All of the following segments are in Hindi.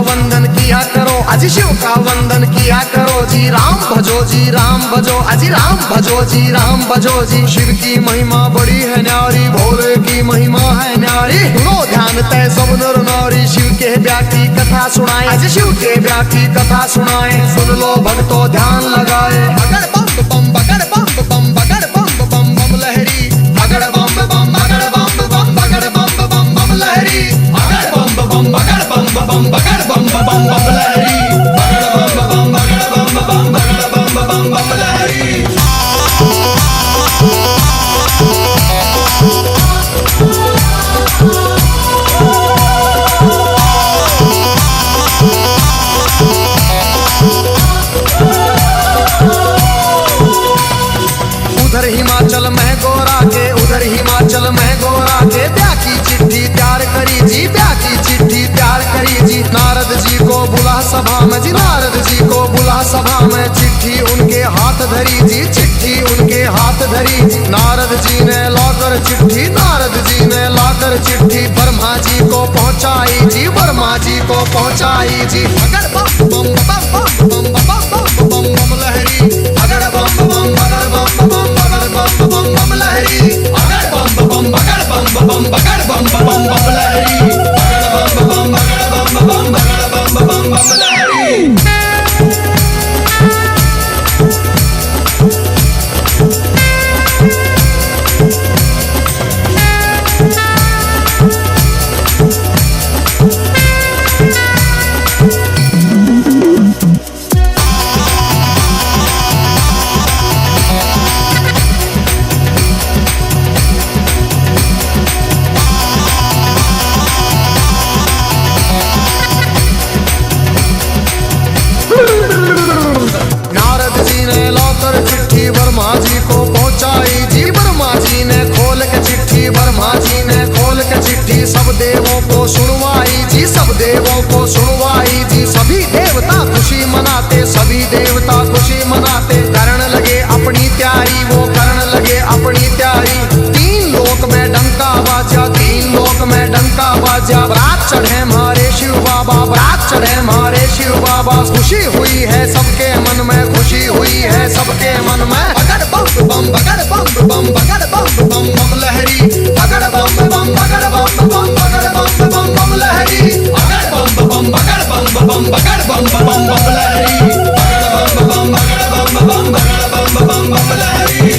वंदन किया करो, अजी शिव का वंदन किया करो जी। राम भजो जी, राम भजो, अजी राम भजो जी, राम भजो जी। शिव की महिमा बड़ी है न्यारी, भोले की महिमा है न्यारी। सुनो ध्यान तय सब नर नारी, शिव के ब्याह की कथा सुनाए, अजी शिव के ब्याह की कथा सुनाए। सुन लो भक्तों ध्यान लगाए। बगड़ बम बम बगड़ बम बम बगड़ बम बम बम लहरी, बगड़ बम बम बगड़ बम बम बगड़ बम बम बम लहरी, बगड़ बम बम बगड़ बम बम बगड़ बम बम बम लहरी, बगड़ बम बगड़ बम बगड़ बम बम लहरी। उधर हिमाचल में गोरा के, उधर हिमाचल में गोरा के ब्याह की चिट्ठी तैयार करी जी, ब्याह की चिट्ठी तैयार करी जी। नारद जी को बुला सभा में जी, नारद जी को बुला सभा में। चिट्ठी उनके हाथ धरी जी, चिट्ठी उनके हाथ धरी जी। नारद जी ने लाकर चिट्ठी, नारद जी ने लाकर चिट्ठी ब्रह्मा जी को पहुंचाई जी, ब्रह्मा जी को पहुंचाई जी। अगर बम बम बम बम बम बम बम बम लहरी, अगर बम बम बगड़ बम बम बगड़ बम बम बम लहरी, अगर बम बम बगड़ बम बम बगड़ बम बम बम लहरी, अगर बम बम बगड़ बम बम बगड़ बम बम बम लहरी। ब्रह्मा जी को पहुंचाई जी, ब्रह्मा जी ने खोल के चिट्ठी, ब्रह्मा जी ने खोल के चिट्ठी सब देवों को सुनवाई जी, सब देवों को सुनवाई जी। सभी देवता खुशी मनाते, सभी देवता खुशी मनाते। करण लगे अपनी तैयारी, वो करण लगे अपनी तैयारी। तीन लोक में डंका बाजा, तीन लोक में डंका बाजा। बरात चढ़े हमारे शिव बाबा, बरात चढ़े हमारे शिव बाबा। खुशी हुई है सबके मन में, खुशी हुई है सबके मन में। बगड़ बम बम बगड़ बम बम बगड़ बम बम बम लहरी, बगड़ बम बम बगड़ बम बम बगड़ बम बम बम लहरी, बगड़ बम बम बगड़ बम बम बगड़ बम बम बम लहरी, बगड़ बम बम बगड़ बम बम बगड़ बम बम बम लहरी।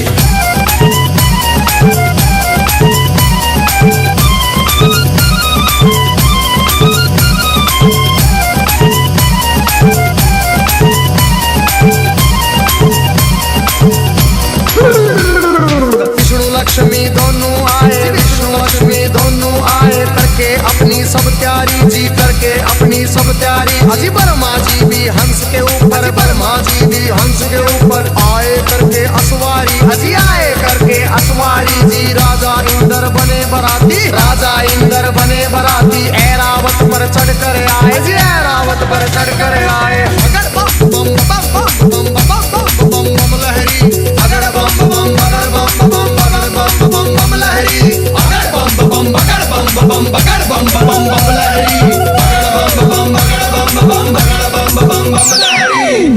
लक्ष्मी दोनों आए, विष्णु लक्ष्मी दोनों आए। करके अपनी सब तैयारी जी, करके अपनी सब तैयारी। अजी ब्रह्मा जी भी हंस के ऊपर, ब्रह्मा जी भी हंस के ऊपर आए करके असवारी, अजी आए करके असवारी जी। राजा इंद्र बने बराती, राजा इंद्र बने बराती। ऐरावत पर चढ़ कर आए जी, ऐरावत पर चढ़ कर आए। अगर बम बम बम बम बम बम बम बम लहरी, अगर बम बम बगड़ बम बम बम बम लहरी, अगर बम बम बगड़ बम बम बगड़ बम बम बम लहरी, अगर बम बम बगड़ बम बम बगड़ बम बम बम लहरी।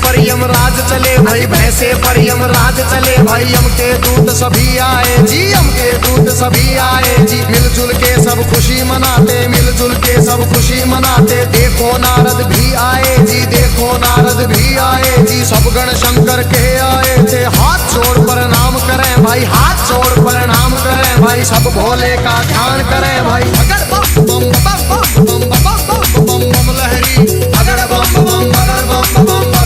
पर यमराज चले भाई, भैंसे पर यमराज चले भाई। यम के दूत सभी आए जी, यम के दूत सभी आए जी। मिलजुल के सब खुशी मनाते, मिलजुल के सब खुशी मनाते। देखो नारद भी आए जी, देखो नारद भी आए जी। सब गण शंकर के आए थे, हाथ जोड़ प्रणाम करें भाई, हाथ जोड़ प्रणाम करें भाई। सब भोले का ध्यान करें भाई। अगर बम बम बम बम बम बम बम बम लहरी, अगर बम बम बम बम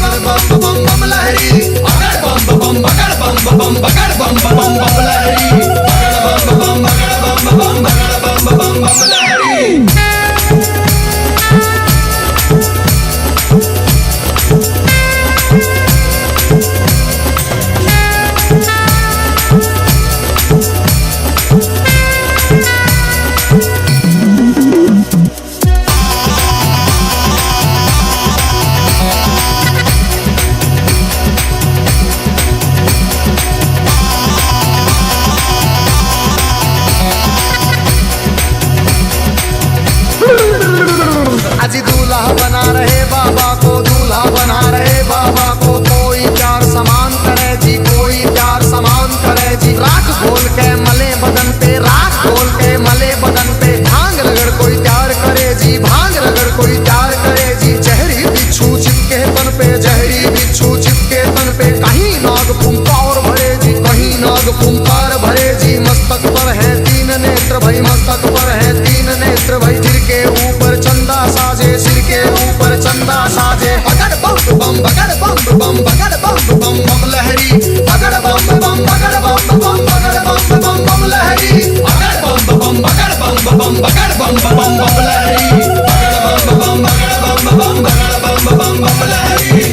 जहरी बिच्छू चिपके तन पे, कहीं नाग फुंकार भरे जी, कहीं नाग फुंकार भरे जी। मस्तक पर है तीन नेत्र भाई, मस्तक पर है तीन नेत्र भाई। सिर के ऊपर चंदा साजे, सिर के ऊपर चंदा साजे। बगड़ बम बम बगड़ बम बम बगड़ बम बम बम लहरी, बगड़ बम बम बगड़ बम बम बगड़ बम बम बम लहरी, बगड़ बम बम बगड़ बम बम बगड़ बम बम बम लहरी, बगड़ बम बम बगड़ बम बम बगड़ बम बम बम लहरी।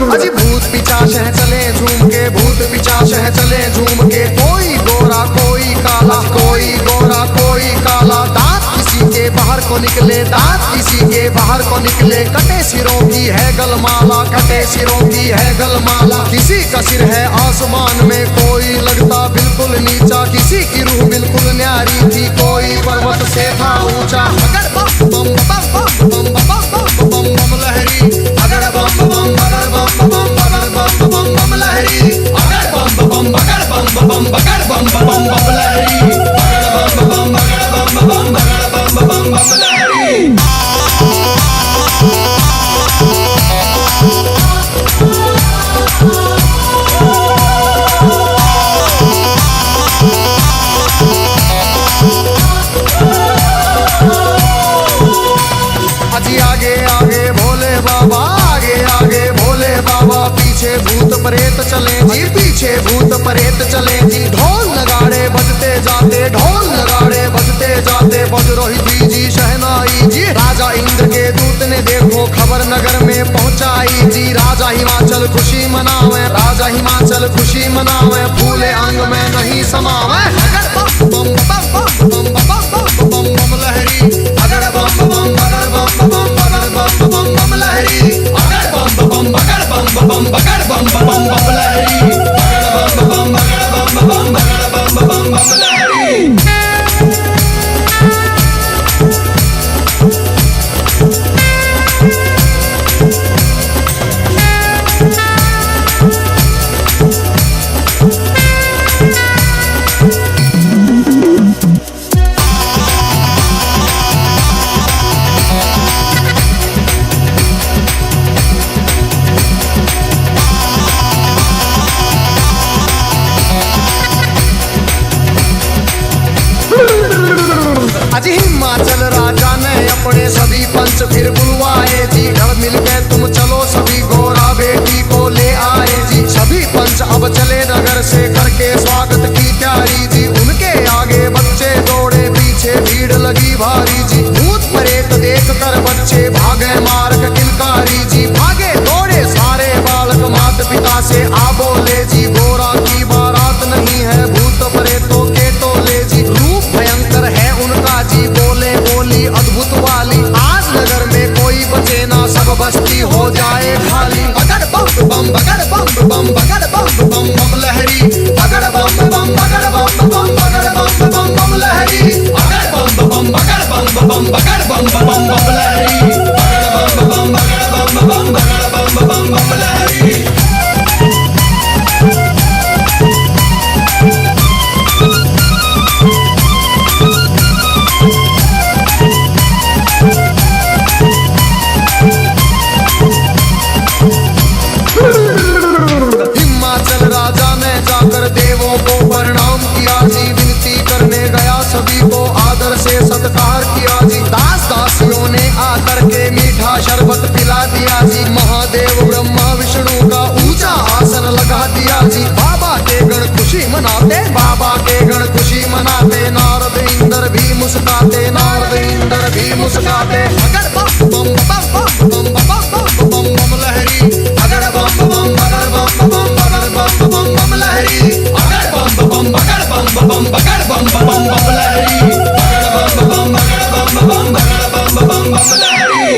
अजी भूत पिचाश है चले झूम के, भूत पिचाश है चले झूम के। कोई गोरा कोई काला, कोई गोरा कोई काला। दांत किसी के बाहर को निकले, दांत किसी के बाहर को निकले। कटे सिरों की है गलमाला, कटे सिरों की है गलमाला। किसी का सिर है आसमान में, कोई लगता बिल्कुल नीचा। किसी की रूह बिल्कुल न्यारी थी, कोई पर्वत से था ऊंचा। बगड़ बम बम बम बम बम बम बम बम लहरी, बगड़ बम बम बगड़ बम बम बगड़ बम बम बम लहरी, बगड़ बम बम बगड़ बम बम बगड़ बम बम बम लहरी, बगड़ बम बम बगड़ बम बम बगड़ बम बम बम लहरी। अजी आगे आगे भोले बाबा, आगे आगे भोले बाबा। पीछे भूत प्रेत चले जी, पीछे भूत प्रेत चले जी। ढोल नगाड़े बजते जाते, ढोल नगाड़े बजते जाते। बज रही थी जी शहनाई जी। राजा इंद्र के दूत ने देखो खबर नगर में पहुंचाई जी। राजा हिमाचल खुशी मनावे, राजा हिमाचल खुशी मनावे। फूले अंग में नहीं समावे। बम बम बम बम बम बम बम लहरी, बगड़ बम बम बगड़ बम बम बगड़ बम बम बम लहरी, बगड़ बम बम बगड़ बम बम बगड़ बम बम बम लहरी, बगड़ बम बम बगड़ बम बम बगड़ बम बम बम लहरी। अजी हिमाचल राजा ने अपने सभी पंच फिर बुलवाए जी। घर मिल के तुम चलो सभी, गोरा बेटी को ले आए जी। सभी पंच अब चले नगर से करके स्वागत की तैयारी जी। उनके आगे बच्चे दौड़े, पीछे भीड़ लगी भारी जी। भूत प्रेत देख कर बच्चे भागे मार्ग किलकारी जी। भागे दौड़े सारे बालक माता पिता से आ बोले जी। गोरा की बारात नहीं है, भूत प्रेतों के टोले जी। रूप भयंकर है उनका जी, बोले बोली अद्भुत वाली। आज नगर में कोई बचे ना, सब बस्ती हो जाए खाली। बगड़ बम बम बगड़ बम बम बगड़ बम बम बम लहरी, बगड़ बम बम बगड़ बम बम बगड़ बम बम बम लहरी, बगड़ बम बम बगड़ बम बम बगड़ बम बम बम लहरी, बगड़ बम बम बगड़ बम बम बगड़ बम बम बम लहरी। हिमाचल राजा ने जाकर देवों को प्रणाम किया जी। विनती करने गया सभी को आदर से सत्कार किया जी। दास दासियों ने आकर के मीठा शरबत पिला दिया जी। महादेव ब्रह्मा विष्णु का ऊंचा आसन लगा दिया जी। बाबा के गण खुशी मनाते, बाबा के गण खुशी मनाते। नारद इंद्र भी मुस्कुराते, नारद इंद्र भी मुस्कुराते। बगड़ बम बम बम बम बम बम बम लहरी, बगड़ बम बम बगड़ बम बम बगड़ बम बम बम लहरी, बगड़ बम बम बगड़ बम बम बगड़ बम बम बम लहरी, बगड़ बम बम बगड़ बम बम बगड़ बम बम बम लहरी।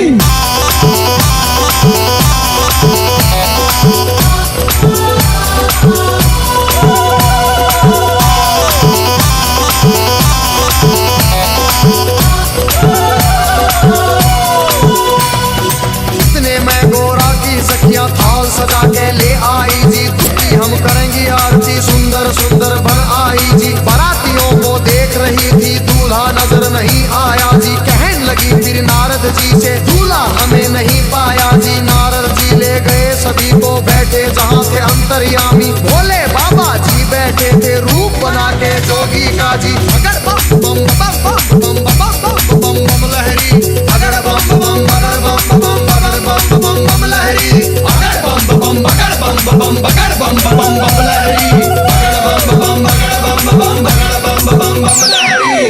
बैठे जहाँ थे अंतर्यामी। भोले बाबा जी बैठे थे रूप बना के जोगी का जी। अगर बम बम बम बम बम बम बम बम बम लहरी, अगर बम बम अगर बम बम अगर बम बम बम लहरी, अगर बम बम अगर बम बम अगर बम बम बम लहरी, अगर बम बम अगर बम बम अगर बम बम बम लहरी।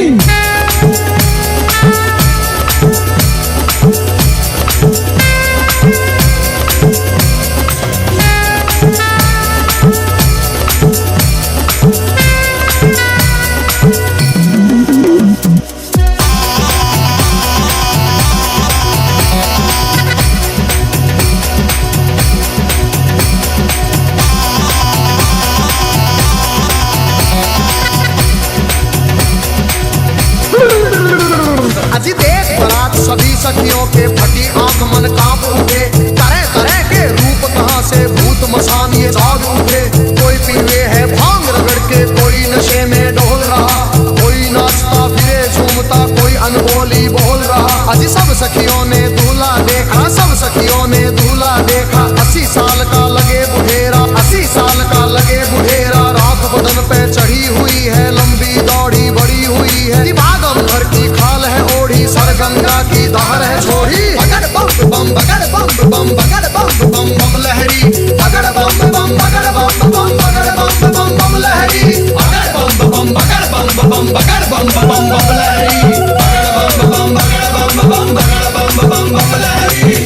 अजी देख बरात सभी सखियों के फटी आंख मन कांप उठे। तरह तरह के रूप कहां से भूत मसान ये जाग उठे। कोई पीवे है भांग रगड़ के, कोई नशे में डोल रहा, कोई नाचता फिरे झूमता, कोई अनबोली बोल रहा। अजी सब सखियों ने दूल्हा देखा, सब सखियों ने दूल्हा देखा। 80 साल का लगे बुढ़ेरा, 80 साल का लगे बुढ़ेरा। राख बदन पे चढ़ी हुई है, लंबी दौड़ी बड़ी हुई है। भागम भर की खाल है ओढ़ी, सर गंगा की धार है छोड़ी। अगर बम बम अगर बम बम अगर बम बम बम लहरी, अगर बम बम अगर बम बम अगर बम बम बम लहरी, अगर बम बम अगर बम बम अगर बम बम बम लहरी, अगर बम बम अगर बम बम अगर बम बम बम लहरी।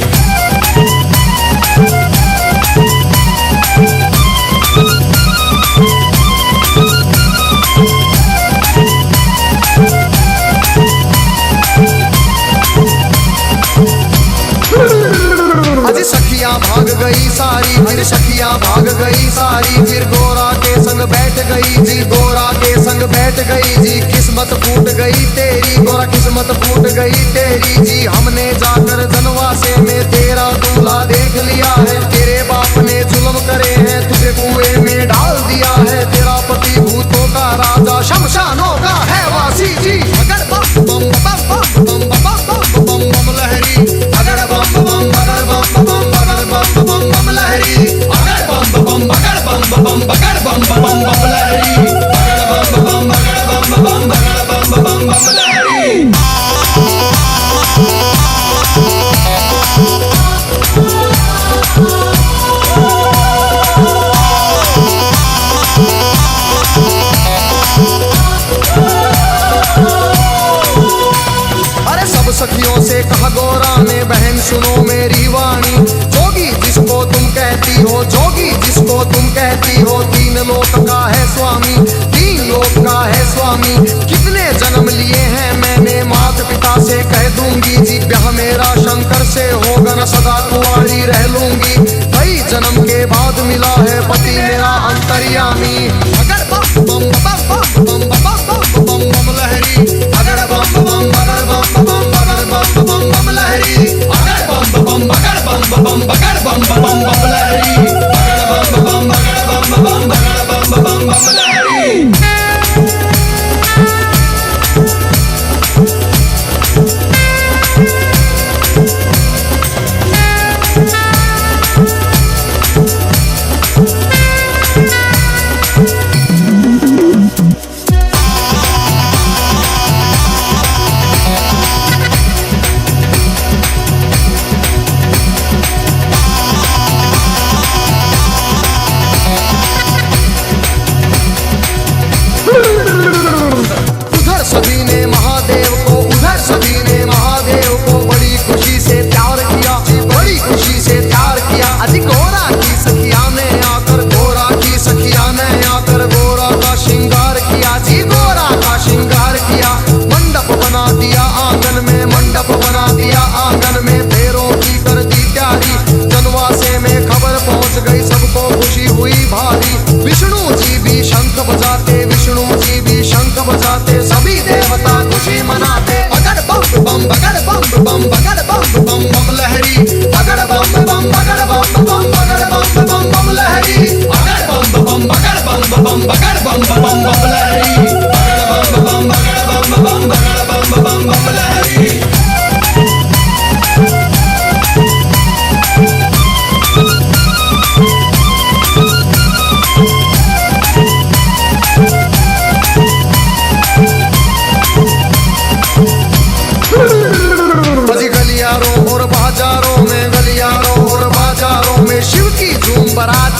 अजी सखियां भाग गई सारी, फिर सखियां भाग गई सारी। फिर गोरा के संग बैठ गई जी, गोरा के संग बैठ गई जी। किस्मत फूट गई तेरी गोरा, किस्मत फूट गई तेरी जी। हमने जाकर धनवासे में तेरा दूल्हा देख लिया है। तेरे बाप ने जुल्म करे हैं, तुझे कुएं में डाल दिया है। तेरा पति भूतों का राजा, शमशानों का है वासी जी। अगर बम बम बम बम बम बम बम बम लहरी, अगर बम बम अगर बम बम अगर बम बम बम लहरी, अगर बम बम अगर बम बम अगर बम बम बम लहरी, अगर बम बम अगर बम बम अगर बम बम बम लहरी। सखियों से कहा गोरा ने, बहन सुनो मेरी वाणी। जोगी जिसको तुम कहती हो, जोगी जिसको तुम कहती हो, 3 लोक का है स्वामी, 3 लोक का है स्वामी। कितने जन्म लिए हैं मैंने, माता पिता से कह दूंगी जी। ब्याह मेरा शंकर से होगा न, सदा कुंवारी रह लूंगी। कई जन्म के बाद मिला है पति मेरा अंतर्यामी। अगर बम बम बम बम बम बम बम लहरी, अगर बम बम अगर बम बम बम बम लहरी, अगर बम बम अगर बम बम अगर बम बम बम लहरी, अगर बम बम अगर बम बम अगर बम बम बम लहरी।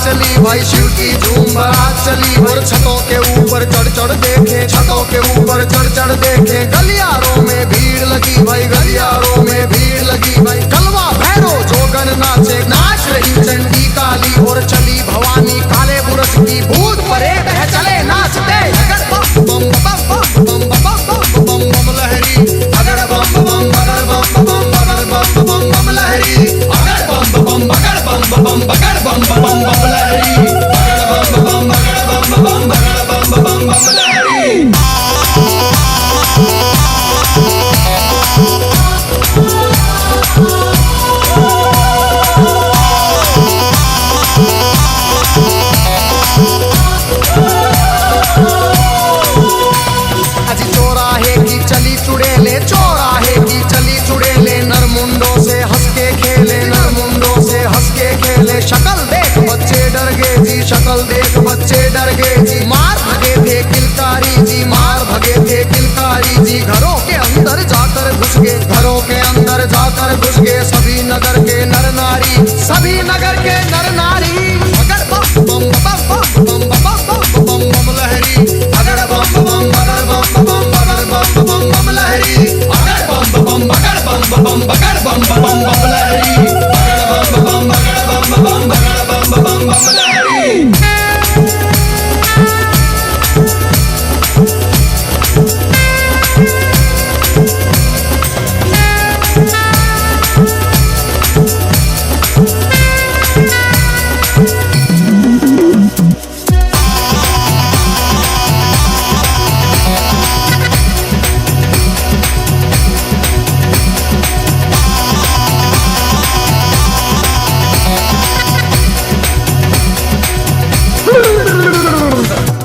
चली भाई शिव की झूम बारात चली। और छतों के ऊपर चढ़ चढ़ देखे, छतों के ऊपर चढ़ चढ़ देखे, गलियारों में भीड़ लगी भाई, गलियारों में भीड़ लगी भाई। कलवा भैरो जोगन नाचे, नाच रही चंडी काली, और चली भवानी काले बुरस की, भूत परेत है चले नाचते। अगर बम बम बम बम बम बम बम बम लहरी, अगर बम बम अगर बम बम अगर बम बम बम लहरी, अगर बम बम अगर बम बम अगर बम बम बम लहरी, अगर बम बम अगर बम बम अगर बम बम बम लहरी। चौराहे की चली चुड़ेले, चौराहे की चली चुड़ेले, नरमुंडों से हंस के खेले, नरमुंडों से हंस के खेले। शक्ल देख बच्चे डर गए जी, शक्ल देख बच्चे डर गए जी, मार भगे थे किलकारी जी, मार भगे थे किलकारी जी। घरों के अंदर जाकर घुस गए, घरों के अंदर जाकर घुस गए, सभी नगर के नर नारी, सभी नगर के नर नारी। अगर बम बम बम बम बम बम बम बम लहरी, अगर बम बम अगर बम बम अगर बम बम बम लहरी, अगर बम बम अगर बम बम अगर बम बम बम लहरी, अगर बम बम अगर बम बम अगर बम बम बम लहरी।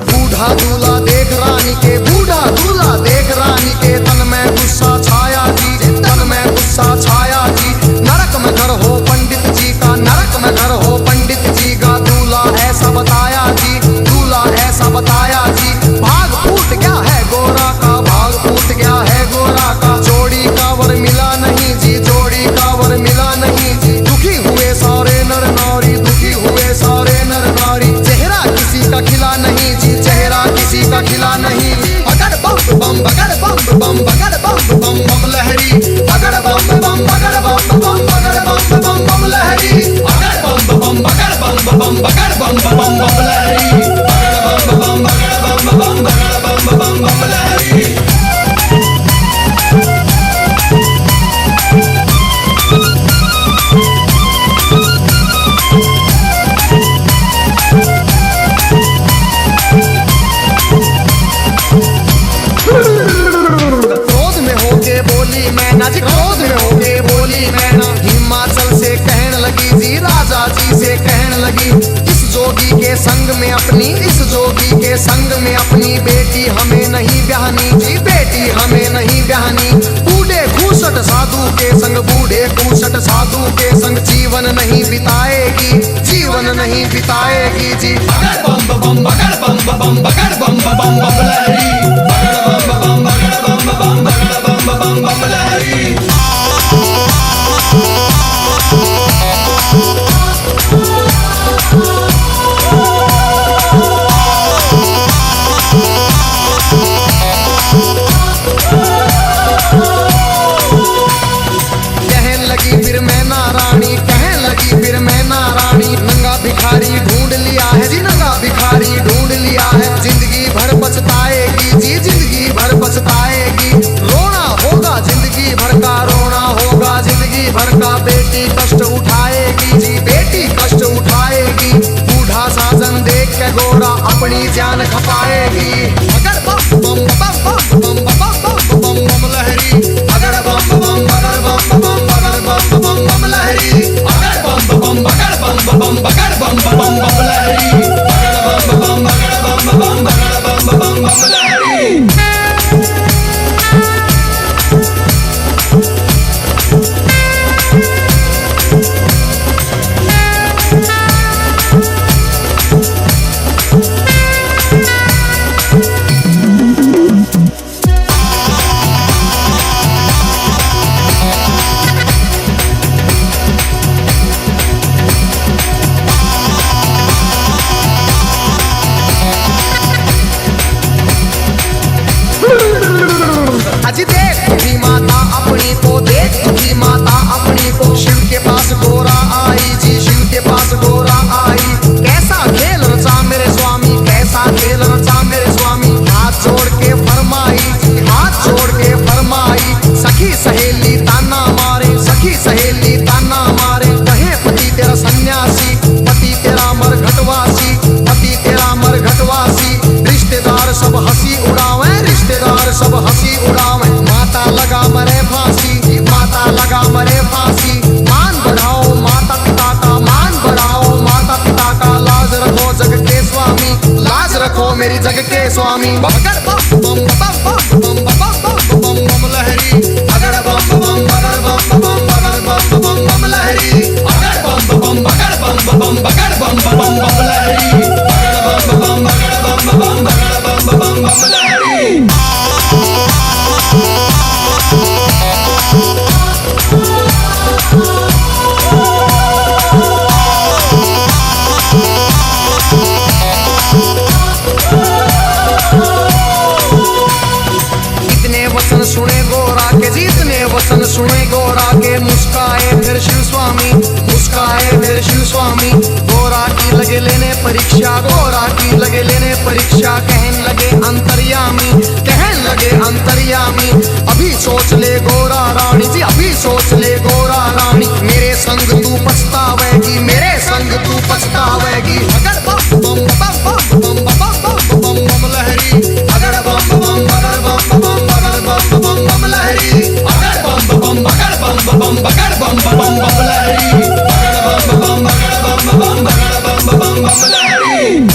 बूढ़ा दूल्हा देख रानी के, बूढ़ा दूल्हा देख रानी के, तन में गुस्सा छाया जी, तन में गुस्सा छाया जी। नरक में घर हो पंडित जी का, नरक में घर हो पंडित जी का, दूल्हा ऐसा बताया जी, दूल्हा ऐसा बताया जी। भाग फूट गया है गोरा का, भाग फूट गया है गोरा का, जोड़ी का वर मिला नहीं जी, जोड़ी का वर मिला नहीं जी। दुखी हुए सारे नर नारी, दुखी हुए सारे नर नारी, चेहरा किसी का खिला नहीं जी, चेहरा किसी का खिला नहीं। अगर बम बम अगर बम बम अगर बम बम बम लहरी, अगर बम बम अगर बम बम अगर बम बम बम लहरी, अगर बम बम अगर बम बम अगर बम बम बम लहरी, अगर बम बम अगर बम बम अगर बम बम बम लहरी। क्रोध में होके बोली मैना जी, क्रोध में होके बोली मैना, हिमाचल से कहने लगी जी, राजा जी से कहने लगी। इस जोगी के संग में अपनी, इस जोगी के संग में अपनी बेटी हमें नहीं ब्याहनी जी, बेटी हमें नहीं ब्याहनी। बूढ़े खूसट साधु के संग, बूढ़े खूसट साधु के संग जीवन नहीं बिताएगी, जीवन नहीं बिताएगी जी। अगर बम बम अगर बम बम अगर बम बम बम लहरी, अगर बम बम अगर बम बम अगर बम बम बम लहरी। कहने लगी फिर मैं नारायणी, कहने लगी फिर मैं नारायणी, नंगा भिखारी ढूंढ लिया है जी, नंगा भिखारी ढूंढ लिया है। जिंदगी भर पछताएगी जी, जिंदगी भर पछताएगी। रोना होगा जिंदगी भर का, रोना होगा जिंदगी भर का। बेटी कष्ट उठाएगी जी, बेटी कष्ट उठाएगी। बूढ़ा साजन देख के गोरा अपनी जान खपाएगी। अगर बम बम बम बम बम बम बम बम लहरी, अगर बम बम अगर बम बम अगर बम बम बम लहरी, अगर बम बम अगर बम बम अगर बम बम बम लहरी, अगर बम बम अगर बम बम अगर बम बम बम लहरी। मेरी जग के स्वामी। बगड़ बम बम बम बम बम बम बम बम लहरी, अगड़ बम बम बगड़ बम बम बगड़ बम बम बम लहरी, अगड़ बम बम बगड़ बम बम बगड़ बम बम बम लहरी, अगड़ बम बम बगड़ बम बम बगड़ बम बम बम लहरी। सुने गोरा के जीतने वचन सुने गोरा के, मुस्काए फिर शिव स्वामी, मुस्काए फिर शिव स्वामी। गोरा की लगे लेने परीक्षा, गोरा की लगे लेने परीक्षा, कहन लगे अंतर्यामी, कहन लगे अंतर्यामी। अभी सोच ले गोरा रानी जी, अभी सोच ले गोरा रानी, मेरे संग तू पछतावेगी, मेरे संग तू पछतावेगी। अगर बम बम बम बम बम बम बम बम लहरी, अगर बम बम बगर बम बम बगर बम बम बम लहरी, अगर बम बम बगर बम बम बगर बम बम बम लहरी, अगर बम बम बगर बम बम बगर बम बम बम लहरी।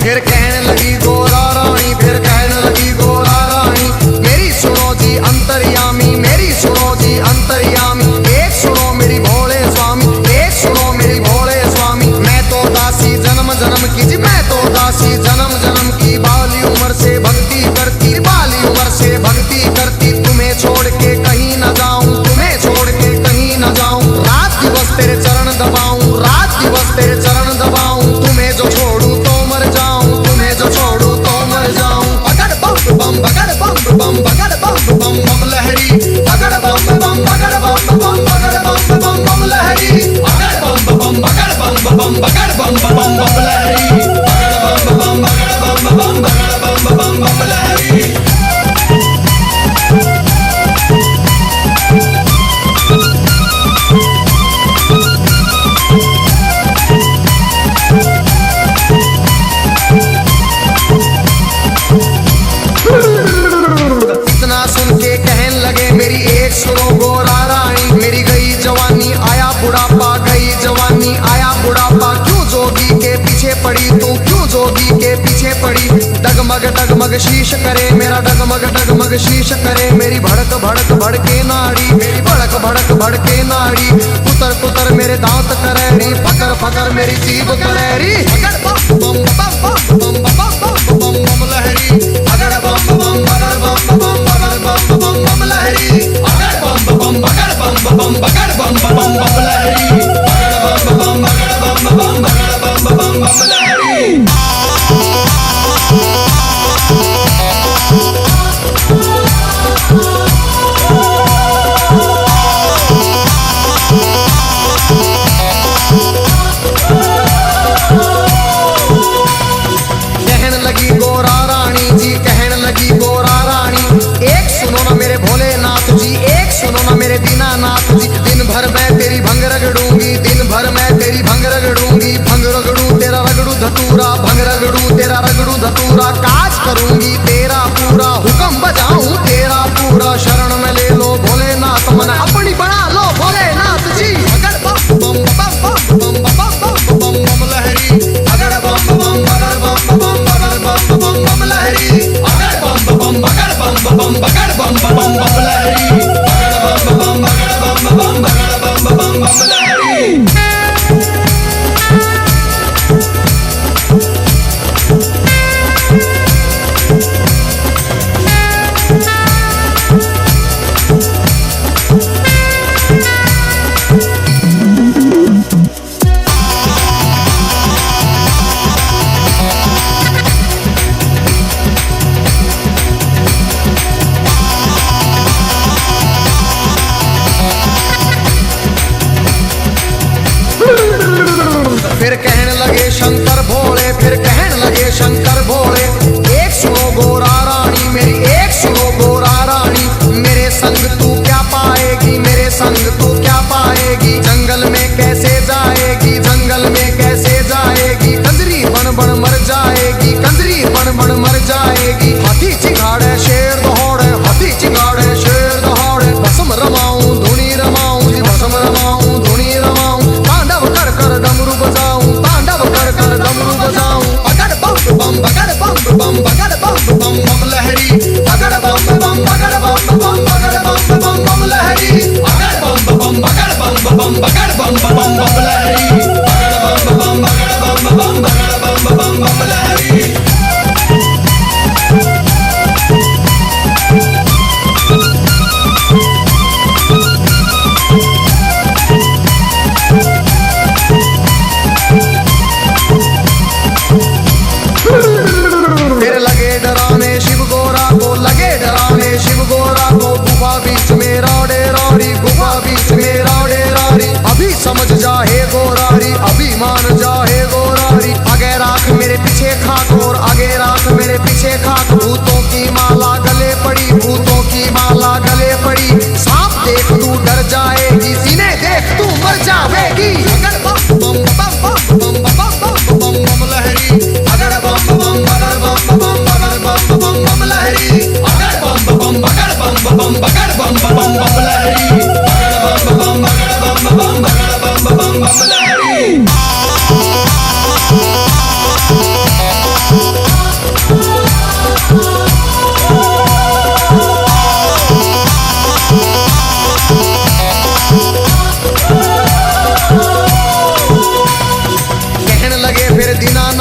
फिर कहने लगी गोरा रानी, फिर कहने लगी गोरा रानी, मेरी सुनो जी अंतर्यामी, मेरी सुनो जी अंतर्यामी। एक सुनो मेरी भोले स्वामी, एक सुनो मेरी भोले स्वामी। मैं तो दासी जन्म जन्म की जी, मैं तो दासी जन्म जन्म की, बाली उम्र से भक्ति करती, बाली उम्र से भक्ति करती। तुम्हें छोड़ के कहीं न जाऊं, तुम्हें छोड़ के कहीं न जाऊं, रात दिवस तेरे चरण दबाऊं, रात दिवस तेरे चरण दबाऊं। तुम्हें जो छोड़ू तो मर जाऊं, तुम्हें जो छोड़ू तो मर जाऊं। अगर बम बम बगर बम बम बगर बम बम बम लहरी, अगर बम बम बगर बम बम बगर बम बम बम लहरी, अगर बम बम बगर बम बम बगर बम बम बम लहरी, अगर बम बम बगर बम बम बगर बम बम बम लहरी। इतना सुन के कहन लगे मेरी एक सुनो गोरा रानी, मेरी गई जवानी आया बुढ़ापा, गई जवानी आया बुढ़ापा। क्यों जोगी के पीछे पड़ी तू, क्यों जोगी के पीछे पड़ी। डगमग शीश करे मेरा, डगमग शीश करे मेरी। भड़क भड़क भड़के नाड़ी, मेरी भड़क भड़क भड़के नाड़ी। पुतर पुतर मेरे दांत करेरी, फकर फकर मेरी जीभ करेरी। अगर बम बम बम बम बम बम बम लहरी, अगर बम बम बगर बम बम बगर बम बम बम लहरी, अगर बम बम बगर बम बम बगर बम बम बम लहरी, अगर बम बम बगर बम बम बगर बम बम बम लहरी। कहन लगी गोरा रानी जी, कहन लगी गोरा रानी, एक सुनो ना मेरे भोलेनाथ जी, एक सुनो ना मेरे दीनानाथ जी। दिन भर मैं तेरी भंग रगड़ूंगी, दिन भर मैं तेरी भंग रगड़ूंगी। भंग रगड़ू तेरा रगड़ू धतूरा, भंग रगड़ू तेरा रगड़ू धतूरा। काज करूंगी तेरा पूरा, हुक्म बजाऊं तेरा पूरा। शरण में ले लो भोलेनाथ, मन अपनी बना लो भोलेनाथ जी। अगर बम बम बम बम बम बम बम लहरी, अगर बम बम बगर बम बम बगर बम बम बम लहरी, अगर बम बम बगर बम बम बगर बम बम बम लहरी, अगर बम बम बगर बम बम बगर बम बम बम लहरी। फिर कहने लगे शंकर भोले, फिर कहने लगे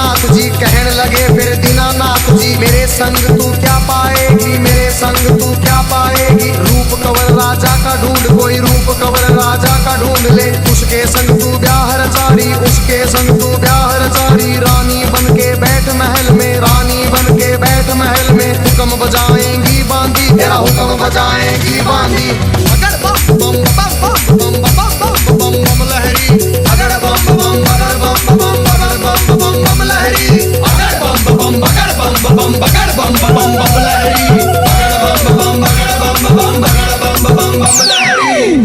दीनानाथ जी कहने लगे फिर दीनानाथ जी, मेरे संग तू क्या पाएगी, मेरे संग तू क्या पाएगी। रूप कंवर राजा का ढूंढ, कोई रूप कंवर राजा का ढूंढ ले। उसके संग तू ब्याह रचारी, उसके संग तू ब्याह रचारी। रानी बन के बैठ महल में, रानी बन के बैठ महल में। हुक्म बजाएंगी बांदी, तेरा हुक्म बजाएंगी बांदी। अगर बम बम बम बम बम बम बम बम लहरी, अगर बम बम अगर बम बम अगर बम बम बम लहरी, अगर बम बम अगर बम बम अगर बम बम बम लहरी, अगर बम बम अगर बम बम अगर बम बम बम लहरी।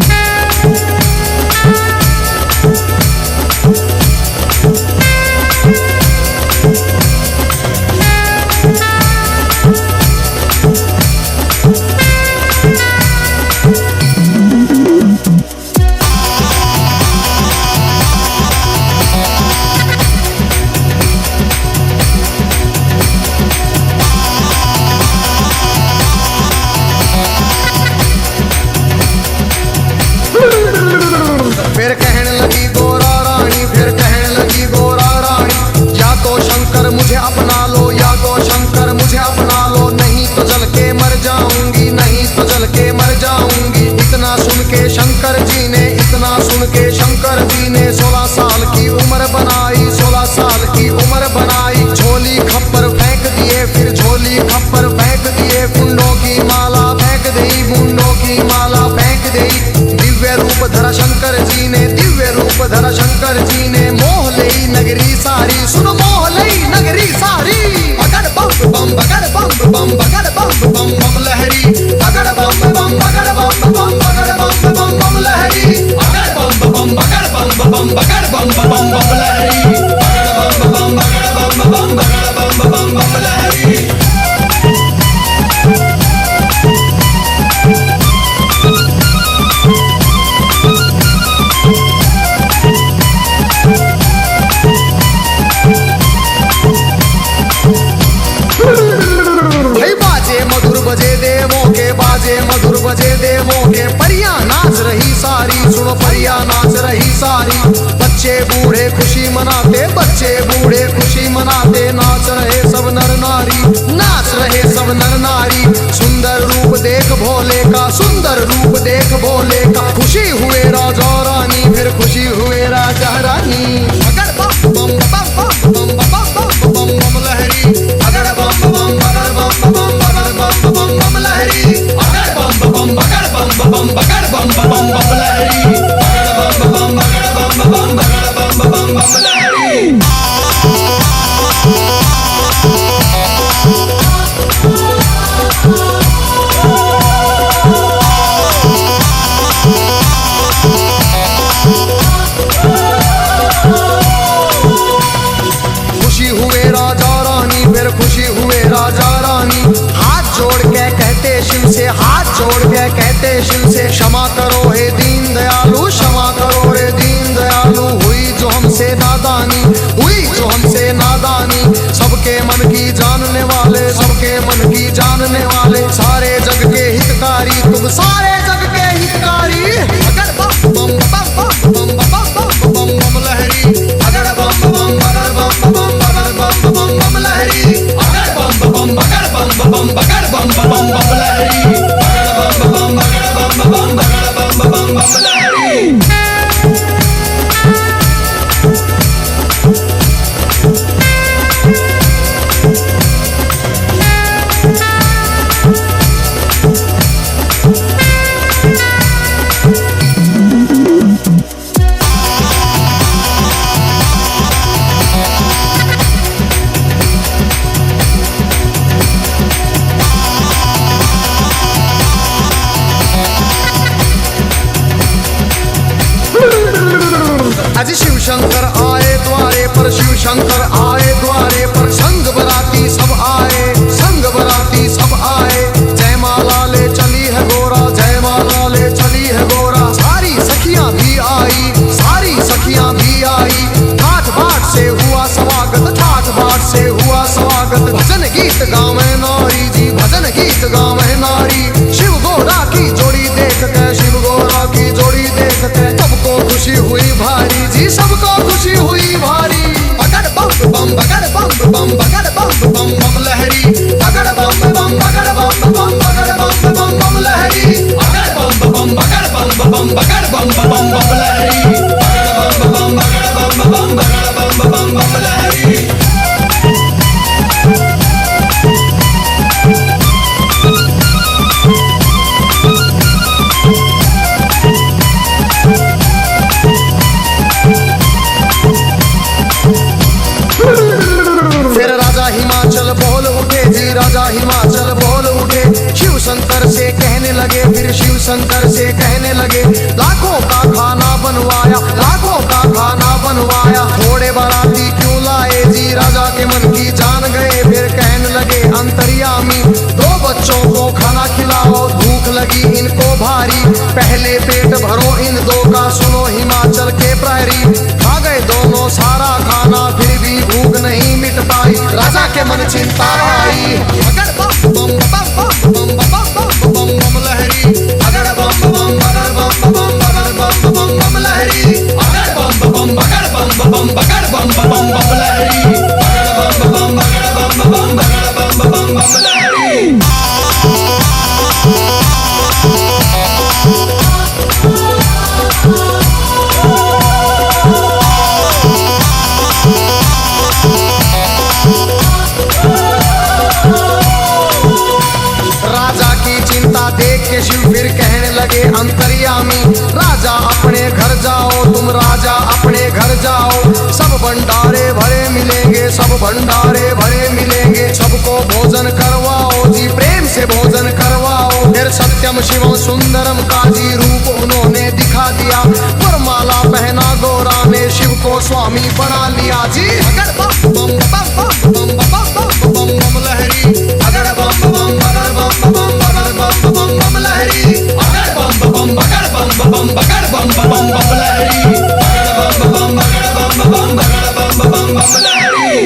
फिर कहने लगी गोरा रानी, फिर कहने लगी गोरा रानी, या तो शंकर मुझे अपना लो, या तो शंकर मुझे अपना लो। नहीं तो जल के मर जाऊंगी, नहीं तो जल के मर जाऊंगी। इतना सुन के शंकर जी ने, इतना सुन के शंकर जी ने 16 साल की उम्र बनाई, 16 साल की उम्र बनाई। झोली खप्पर फेंक दिए, फिर झोली खप्पर फेंक दिए। मुंडों की माला फेंक दी, मुंडों की माला फेंक दी। दिव्य रूप धरा शंकर जी ने, दिव्य रूप धरा शंकर जी ने। मोह लई नगरी सारी, सुन मोह लई नगरी सारी। अगर बम बम अगर बम बम अगर बम बम बम लहरी, अगर बम बम अगर बम बम अगर बम बम बम लहरी, अगर बम बम अगर बम बम अगर बम बम बम लहरी, अगर बम बम अगर बम बम अगर बम बम बम लहरी। बजे देवों के, बाजे मधुर बजे देवों के। परियां नाच रही सारी, सुनो परियां नाच रही सारी। बच्चे बूढ़े खुशी मनाते, बच्चे बूढ़े खुशी मनाते। नाच रहे सब नर नारी, नाच रहे सब नर नारी। सुंदर रूप देख भोले का, सुंदर रूप देख भोले का। खुशी हुए राजा रानी, फिर खुशी हुए राजा रानी। अगर बम बम बम बम बम बम बम बम लहरी, अगर बम बम अगर बम बम अगर बम बम बम लहरी, अगर बम बम अगर बम बम अगर बम बम बम लहरी, अगर बम बम अगर बम बम अगर बम बम बम लहरी। खुशी हुए राजा रानी, फिर खुशी हुए राजा रानी। हाथ जोड़ के कहते शिव से, हाथ जोड़ के कहते शिव से। क्षमा करो हे दीन दयालु, क्षमा करो हे दीन दयालु। हुई जो हमसे नादानी, हुई जो हमसे नादानी। सबके मन की जानने वाले, सबके मन की जानने वाले। सारे जग के हितकारी, तुम सारे जग के हितकारी। अगर बम बम बम बम बम बम बम बम लहरी, अगर बम बम अगर बम बम अगर बम बम बम लहरी, अगर बम बम अगर बम बम अगर बम बम बम लहरी, अगर बम बम अगर बम बम अगर बम बम बम लहरी। आज शिव शंकर आए द्वारे पर, शिव शंकर आए द्वारे पर। संग बराती सब आए, संग बराती सब आए। जय माला ले चली है गोरा, जय माला ले चली है गोरा। सारी सखियां भी आई, सारी सखियां भी आई। ठाठ बाट से हुआ स्वागत, ठाठ बाट से हुआ स्वागत। भजन गीत गावे नारी जी, भजन गीत गावे नारी। शिव गोरा की जोड़ी देख के, शिव गोरा की जोड़ी देख के। सबको खुशी हुई भारी जी, सबको खुशी हुई भारी। अगर बम बम अगर बम बगड़ बम बम बम लहरी, बगड़ बम बगड़ बम बगड़ बम लहरी। फिर राजा हिमाचल बोल उठे जी, राजा हिमाचल बोल उठे, शिव शंकर से कहने लगे, फिर शिव शंकर से कहने लगे, लाखों का खाना बनवाया, लाखों का खाना बनवाया, थोड़े बाराती क्यों लाए जी, राजा के मन की जान गए। फिर कहने लगे अंतर्यामी, दो बच्चों को खाना खिलाओ, भूख लगी इनको भारी, पहले पेट भरो इन दो का, सुनो हिमाचल के प्रहरी। खा गए दोनों सारा खाना, फिर भी भूख नहीं मिट पाई, राजा के मन चिंता आई। अगर बम बम बम बम बम बम बम बम लहरी, अगर बम बम बगड़ बम बम बगड़ बम बम लहरी, अगर बम बम बगड़ बम बगड़ बम बम लहरी, अगर बम बम बगड़ बम बगड़ बम लहरी। देख के शिव फिर कहने लगे अंतर्यामी, राजा अपने घर जाओ, तुम राजा अपने घर जाओ, सब भंडारे भरे मिलेंगे, सब भंडारे भरे मिलेंगे, सबको भोजन करवाओ जी, प्रेम से भोजन करवाओ। फिर सत्यम शिवम सुंदरम का जी रूप उन्होंने दिखा दिया, वरमाला पहना गौरा ने, शिव को स्वामी बना लिया जी। अगर बम बम बम बम बम बम बम बम लहरी, अगर बम बम बगड़ बम बम बम लहरी, अगर बम बम बगड़ बम बम लहरी, अगर बम बगड़ बम लहरी।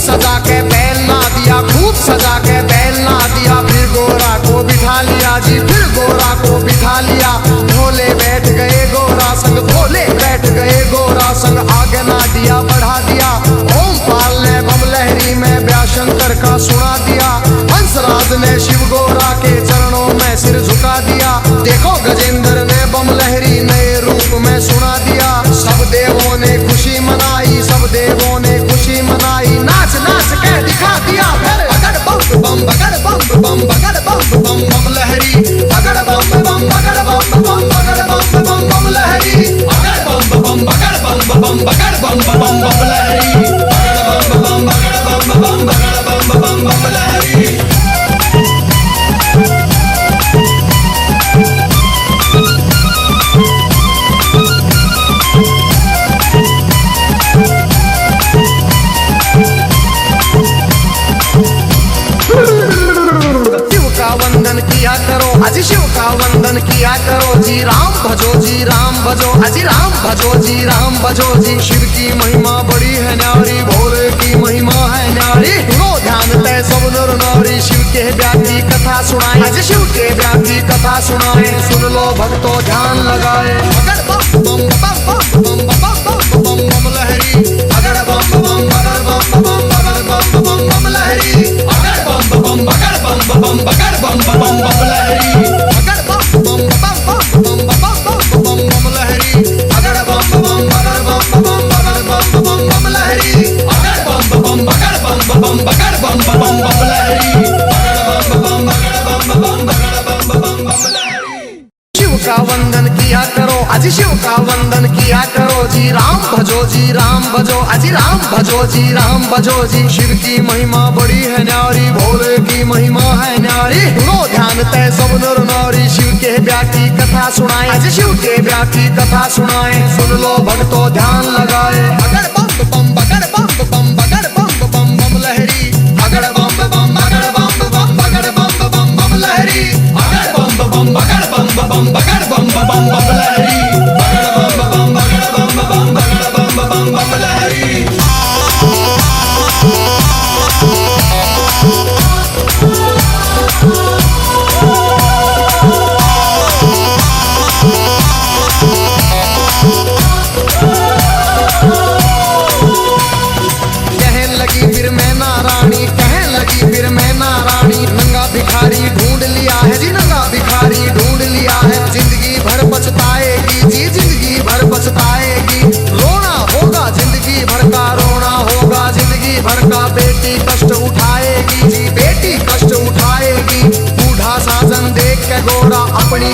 सजा के बैल ना दिया, खूब सजा के बैल ना दिया, फिर गोरा को बिठा लिया जी, फिर गोरा को बिठा लिया, भोले बैठ गए गोरा संग, भोले बैठ गए गोरा संग, आगे ना दिया बढ़ा दिया, ओम पाल ने बम लहरी में व्याशंकर का सुना दिया, हंसराज ने शिव गोरा के चरणों में सिर झुका दिया, देखो गजेंद्र ने बम लहरी नए रूप में सुना दिया, सब देवों ने खुशी मनाई, सब देवों ने खुशी मनाई, नाच नाच के दिखा दिया। फिर अगर बम बम बगड़ बम बगड़ बम बम लहरी, अगर बम बम बगड़ बम बगड़ बम लहरी, अगर बम बम बगड़ बम बगड़ बम लहरी, अगर बम बगड़ बम बगड़ बम लहरी। वंदन किया करो अजी, शिव का वंदन किया करो जी, राम भजो जी राम भजो, अजी राम भजो जी राम भजो जी, शिव की महिमा बड़ी है न्यारी, भोले की महिमा है न्यारी, लो ध्यान तय सब नर नारी, शिव के ब्याह की कथा सुनाए, अजी शिव के ब्याह की कथा सुनाए, सुन लो भक्तों ध्यान लगाए। अगर बम बम बम बम बम बम बम लहरी, अगर बम बम बगड़ बम बम लहरी, अगर बम बम बगड़ बम लहरी, अगर बम बम बम लहरी, अगर बम बम लहरी, अगर बम बगड़ बम लहरी, शिव का वंदन किया करो अजी, शिव का वंदन किया करो जी, राम भजो जी राम भजो, अजी राम भजो जी राम भजो जी, शिव की महिमा बड़ी है न्यारी, भोले की महिमा है न्यारी, लो ध्यान तय सब नर नारी, शिव के ब्याह की कथा सुनाए, अजी शिव के ब्याह की कथा सुनाए, सुन लो भक्तों ध्यान लगाए। अगर बम बम बगड़ बम बम लहरी, अगर बम बगड़ बम लहरी, अगर बम बगड़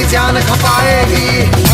जान खपाएगी।